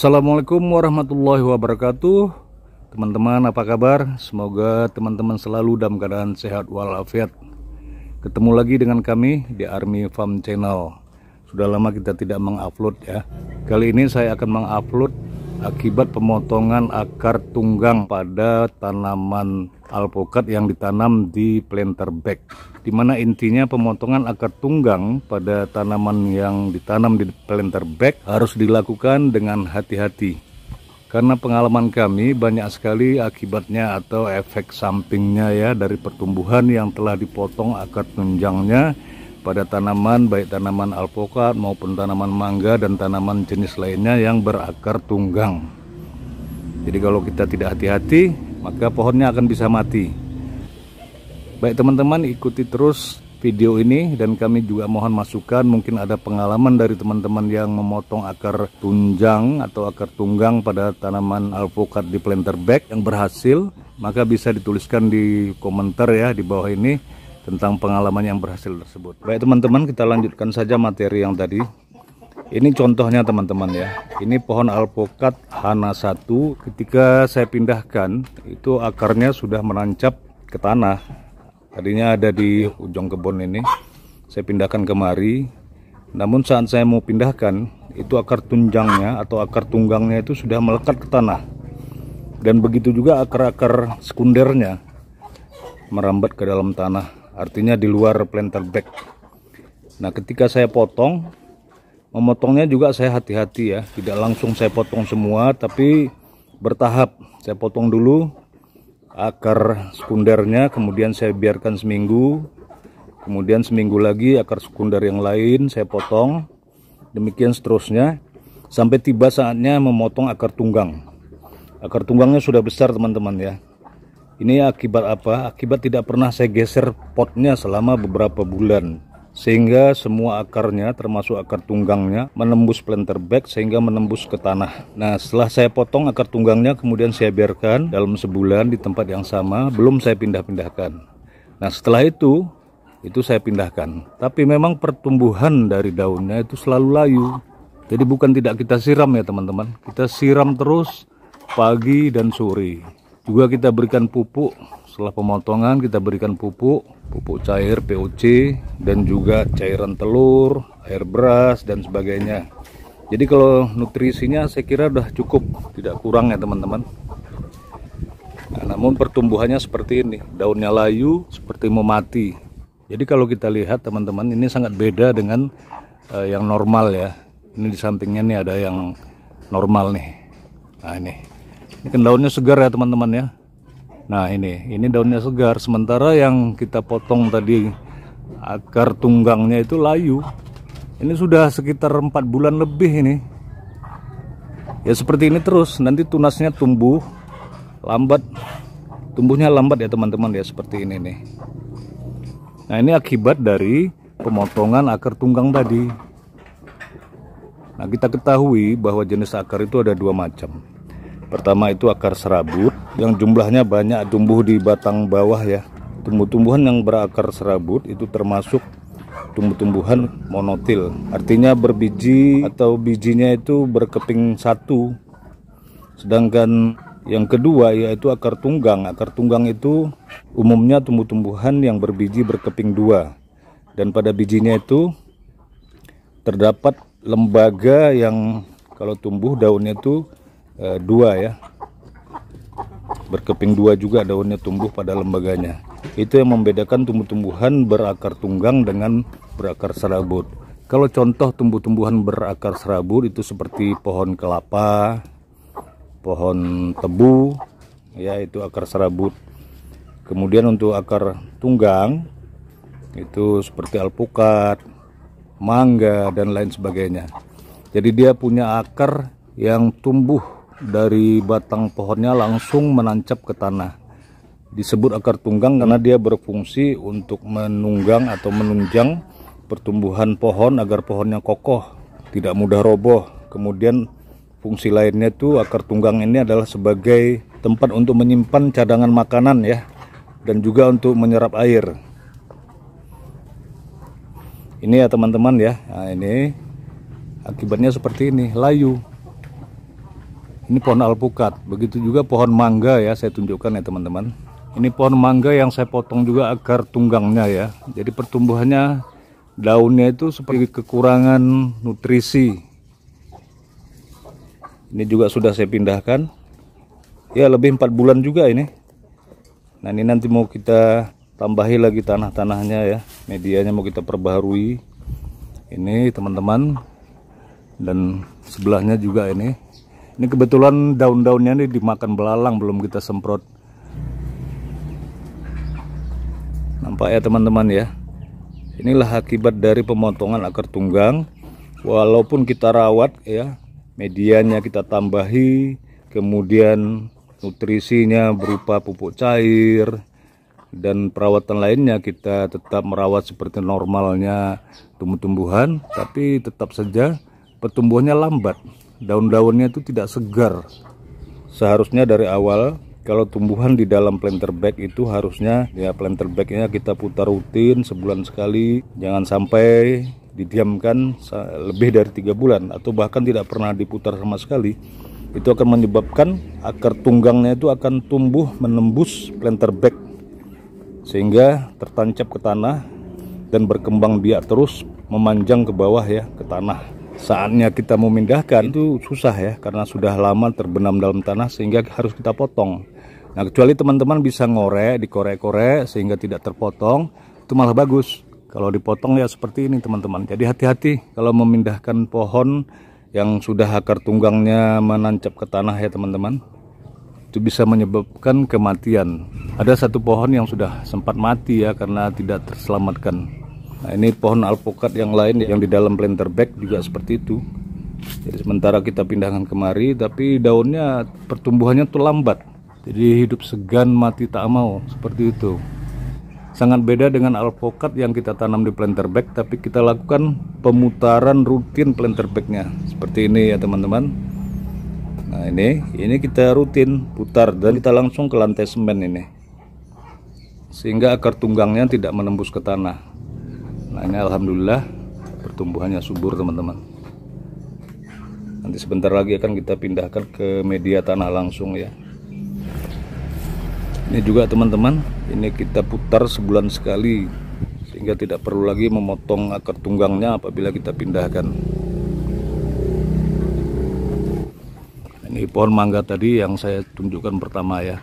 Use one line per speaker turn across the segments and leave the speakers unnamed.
Assalamualaikum warahmatullahi wabarakatuh. Teman-teman, apa kabar? Semoga teman-teman selalu dalam keadaan sehat walafiat. Ketemu lagi dengan kami di Army Farm Channel. Sudah lama kita tidak mengupload ya. Kali ini saya akan mengupload akibat pemotongan akar tunggang pada tanaman alpukat yang ditanam di planter bag, dimana intinya pemotongan akar tunggang pada tanaman yang ditanam di planter bag harus dilakukan dengan hati-hati, karena pengalaman kami banyak sekali akibatnya atau efek sampingnya ya dari pertumbuhan yang telah dipotong akar tunjangnya pada tanaman, baik tanaman alpukat maupun tanaman mangga dan tanaman jenis lainnya yang berakar tunggang. Jadi kalau kita tidak hati-hati, maka pohonnya akan bisa mati. Baik teman-teman, ikuti terus video ini dan kami juga mohon masukan. Mungkin ada pengalaman dari teman-teman yang memotong akar tunjang atau akar tunggang pada tanaman alpukat di planter bag yang berhasil, maka bisa dituliskan di komentar ya di bawah ini tentang pengalaman yang berhasil tersebut. Baik teman-teman, kita lanjutkan saja materi yang tadi. Ini contohnya teman-teman ya. Ini pohon alpukat Hana 1. Ketika saya pindahkan, itu akarnya sudah menancap ke tanah. Tadinya ada di ujung kebun ini. Saya pindahkan kemari. Namun saat saya mau pindahkan, itu akar tunjangnya atau akar tunggangnya itu sudah melekat ke tanah. Dan begitu juga akar-akar sekundernya merambat ke dalam tanah. Artinya di luar planter bag. Nah, ketika saya potong, memotongnya juga saya hati-hati ya, tidak langsung saya potong semua, tapi bertahap. Saya potong dulu akar sekundernya, kemudian saya biarkan seminggu, kemudian seminggu lagi akar sekunder yang lain saya potong, demikian seterusnya sampai tiba saatnya memotong akar tunggang. Akar tunggangnya sudah besar teman-teman ya. Ini akibat apa? Akibat tidak pernah saya geser potnya selama beberapa bulan, sehingga semua akarnya termasuk akar tunggangnya menembus planter bag sehingga menembus ke tanah. Nah, setelah saya potong akar tunggangnya, kemudian saya biarkan dalam sebulan di tempat yang sama, belum saya pindah-pindahkan. Nah, setelah itu saya pindahkan. Tapi memang pertumbuhan dari daunnya itu selalu layu. Jadi bukan tidak kita siram ya teman-teman, kita siram terus pagi dan sore. Juga kita berikan pupuk. Setelah pemotongan kita berikan pupuk cair POC dan juga cairan telur, air beras dan sebagainya. Jadi kalau nutrisinya saya kira udah cukup, tidak kurang ya teman-teman. Nah, namun pertumbuhannya seperti ini, daunnya layu seperti mau mati. Jadi kalau kita lihat teman-teman, ini sangat beda dengan yang normal ya. Ini di sampingnya nih ada yang normal nih. Nah ini kan daunnya segar ya teman-teman ya. Nah ini daunnya segar, sementara yang kita potong tadi akar tunggangnya itu layu. Ini sudah sekitar 4 bulan lebih ini. Ya seperti ini terus, nanti tunasnya tumbuh lambat. Tumbuhnya lambat ya teman-teman ya, seperti ini nih. Nah ini akibat dari pemotongan akar tunggang tadi. Nah kita ketahui bahwa jenis akar itu ada 2 macam. Pertama itu akar serabut yang jumlahnya banyak tumbuh di batang bawah ya. Tumbuh-tumbuhan yang berakar serabut itu termasuk tumbuh-tumbuhan monotil. Artinya berbiji atau bijinya itu berkeping satu. Sedangkan yang kedua yaitu akar tunggang. Akar tunggang itu umumnya tumbuh-tumbuhan yang berbiji berkeping 2. Dan pada bijinya itu terdapat lembaga yang kalau tumbuh daunnya itu 2 ya, berkeping 2 juga daunnya tumbuh pada lembaganya. Itu yang membedakan tumbuh-tumbuhan berakar tunggang dengan berakar serabut. Kalau contoh tumbuh-tumbuhan berakar serabut itu seperti pohon kelapa, pohon tebu ya, itu akar serabut. Kemudian untuk akar tunggang itu seperti alpukat, mangga dan lain sebagainya. Jadi dia punya akar yang tumbuh dari batang pohonnya langsung menancap ke tanah. Disebut akar tunggang karena dia berfungsi untuk menunggang atau menunjang pertumbuhan pohon agar pohonnya kokoh, tidak mudah roboh. Kemudian fungsi lainnya itu akar tunggang ini adalah sebagai tempat untuk menyimpan cadangan makanan ya, dan juga untuk menyerap air. Ini ya teman-teman ya. Nah, ini akibatnya seperti ini, layu. Ini pohon alpukat. Begitu juga pohon mangga ya, saya tunjukkan ya teman-teman. Ini pohon mangga yang saya potong juga akar tunggangnya ya. Jadi pertumbuhannya, daunnya itu seperti kekurangan nutrisi. Ini juga sudah saya pindahkan. Ya lebih 4 bulan juga ini. Nah ini nanti mau kita tambahi lagi tanah-tanahnya ya. Medianya mau kita perbaharui. Ini teman-teman. Dan sebelahnya juga ini. Ini kebetulan daun-daunnya ini dimakan belalang, belum kita semprot. Nampak ya teman-teman ya. Inilah akibat dari pemotongan akar tunggang. Walaupun kita rawat ya, medianya kita tambahi, kemudian nutrisinya berupa pupuk cair dan perawatan lainnya, kita tetap merawat seperti normalnya tumbuh-tumbuhan, tapi tetap saja pertumbuhannya lambat. Daun-daunnya itu tidak segar. Seharusnya dari awal kalau tumbuhan di dalam planter bag itu harusnya ya planter bagnya kita putar rutin sebulan sekali, jangan sampai didiamkan lebih dari 3 bulan atau bahkan tidak pernah diputar sama sekali. Itu akan menyebabkan akar tunggangnya itu akan tumbuh menembus planter bag sehingga tertancap ke tanah dan berkembang biak terus memanjang ke bawah ya, ke tanah. Saatnya kita memindahkan itu susah ya, karena sudah lama terbenam dalam tanah sehingga harus kita potong. Nah kecuali teman-teman bisa ngorek, dikorek-korek sehingga tidak terpotong, itu malah bagus. Kalau dipotong ya seperti ini teman-teman. Jadi hati-hati kalau memindahkan pohon yang sudah akar tunggangnya menancap ke tanah ya teman-teman. Itu bisa menyebabkan kematian. Ada satu pohon yang sudah sempat mati ya karena tidak terselamatkan. Nah ini pohon alpukat yang lain yang di dalam planter bag juga seperti itu. Jadi sementara kita pindahkan kemari, tapi daunnya pertumbuhannya tuh lambat. Jadi hidup segan mati tak mau, seperti itu. Sangat beda dengan alpukat yang kita tanam di planter bag, tapi kita lakukan pemutaran rutin planter bagnya seperti ini ya teman-teman. Nah ini kita rutin putar dan kita langsung ke lantai semen ini, sehingga akar tunggangnya tidak menembus ke tanah. Nah ini alhamdulillah pertumbuhannya subur teman-teman. Nanti sebentar lagi akan kita pindahkan ke media tanah langsung ya. Ini juga teman-teman, ini kita putar sebulan sekali sehingga tidak perlu lagi memotong akar tunggangnya apabila kita pindahkan. Ini pohon mangga tadi yang saya tunjukkan pertama ya.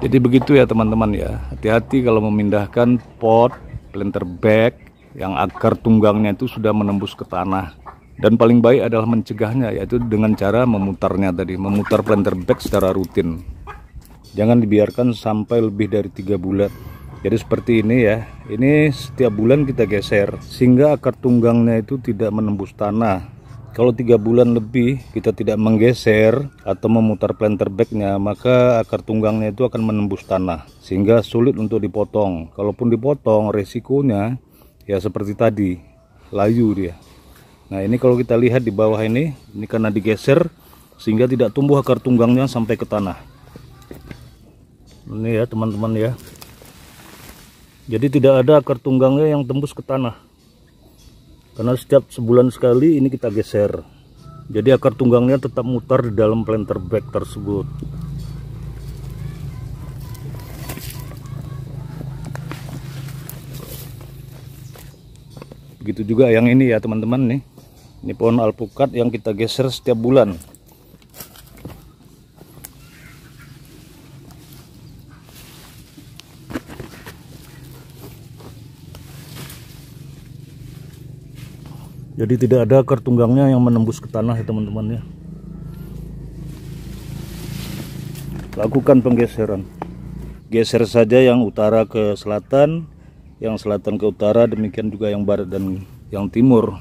Jadi begitu ya teman-teman ya. Hati-hati kalau memindahkan pot planter bag yang akar tunggangnya itu sudah menembus ke tanah. Dan paling baik adalah mencegahnya, yaitu dengan cara memutarnya tadi, memutar planter bag secara rutin. Jangan dibiarkan sampai lebih dari 3 bulan. Jadi seperti ini ya, ini setiap bulan kita geser sehingga akar tunggangnya itu tidak menembus tanah. Kalau 3 bulan lebih kita tidak menggeser atau memutar planter bagnya, maka akar tunggangnya itu akan menembus tanah sehingga sulit untuk dipotong. Kalaupun dipotong, resikonya ya seperti tadi, layu dia. Nah ini kalau kita lihat di bawah ini karena digeser sehingga tidak tumbuh akar tunggangnya sampai ke tanah. Ini ya teman-teman ya. Jadi tidak ada akar tunggangnya yang tembus ke tanah. Karena setiap sebulan sekali ini kita geser. Jadi akar tunggangnya tetap mutar di dalam planter bag tersebut. Begitu juga yang ini ya teman-teman nih. Ini pohon alpukat yang kita geser setiap bulan. Jadi tidak ada akar tunggangnya yang menembus ke tanah ya teman-teman ya. Lakukan penggeseran. Geser saja yang utara ke selatan, yang selatan ke utara, demikian juga yang barat dan yang timur.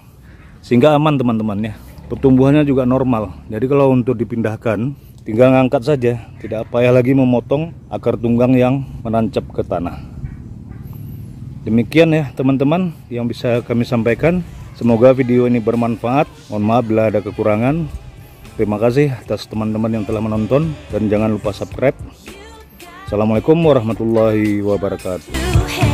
Sehingga aman teman-teman ya. Pertumbuhannya juga normal. Jadi kalau untuk dipindahkan tinggal ngangkat saja, tidak payah lagi memotong akar tunggang yang menancap ke tanah. Demikian ya teman-teman yang bisa kami sampaikan. Semoga video ini bermanfaat. Mohon maaf bila ada kekurangan. Terima kasih atas teman-teman yang telah menonton dan jangan lupa subscribe. Assalamualaikum warahmatullahi wabarakatuh.